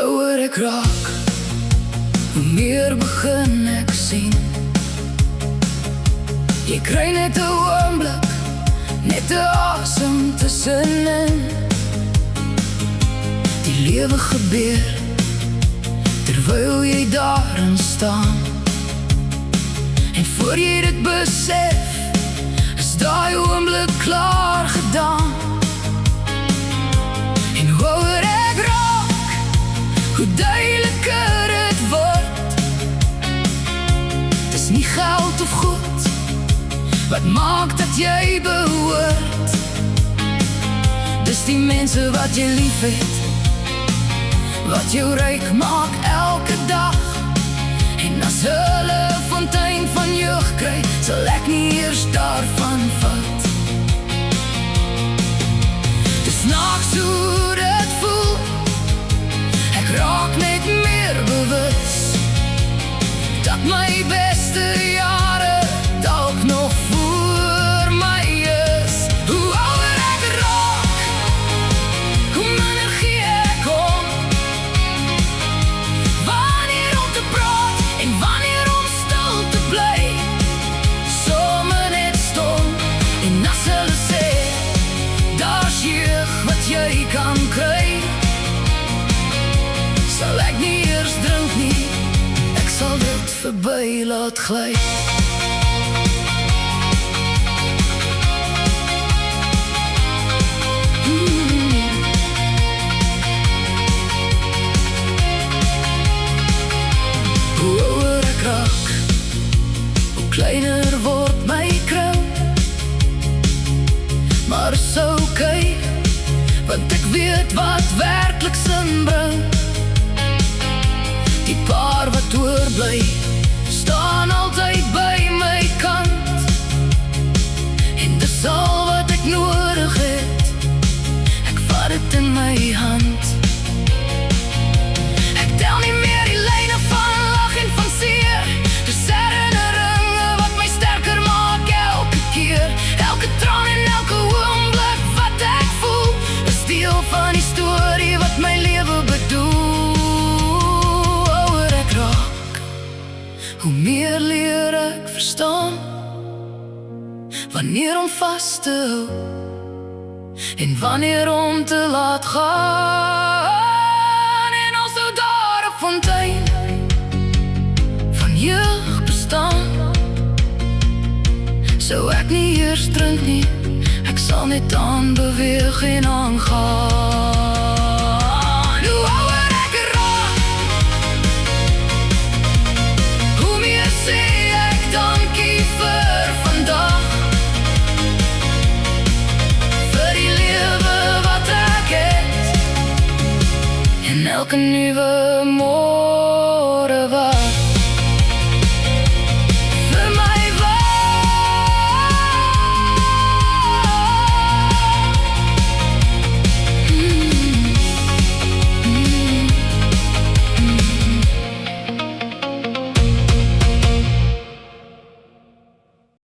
ouer ek raak, hoe meer begin ek sien. Jy kry net 'n oomblik, net 'n asem tussenin. Die lewe gebeur, terwyl jy daarin staan. En voor jy dit besef, is daai oomblik klaar gedaan. En hoe ouer ek raak, hoe duideliker het word. Dis nie geld of goed wat maak dat jy behoort. Dis die mense wat jy lief het, wat jou ryk maak elke dag. En as hulle 'n fontein van jeug kry, sal ek nie eers daarvan vat. Dis snaaks hoe dit voel, ek raak net meer bewus dat my beste jare dalk nog voor my is. Hoe ouer ek raak, hoe minder gee ek om. Wanneer om te praat en wanneer om stil te bly, somme net stom. En as hulle sê, daar's jeug wat jy kan kry, sal ek nie eers drink nie, ek sal dit verby laat gly. Hoe ouer ek raak, hoe kleiner word my kroon. Maar is oké, want ek weet wat werklik sin bring. Die paar wat oorbly, staan altyd by my kant. En dis al wat ek nodig het, ek vat dit in my hand. Ek tel nie meer die lyne van lag en van seer. Dis herinneringe wat my sterker maak elke keer. Elke traan en elke oomblik wat ek voel, is deel van die storie wat my lewe bedoel. Ouer ek raak, hoe meer leer ek verstaan, wanneer om vas te hou en wanneer om te laat gaan. En al sou daar 'n fontein van jeug bestaan, sou ek nie eers drink nie, ek sal net aanbeweeg en aangaan. Hoe ouer ek raak, hoe meer sê ek dankie vir vandag, vir die lewe wat ek het, en elke nuwe môre.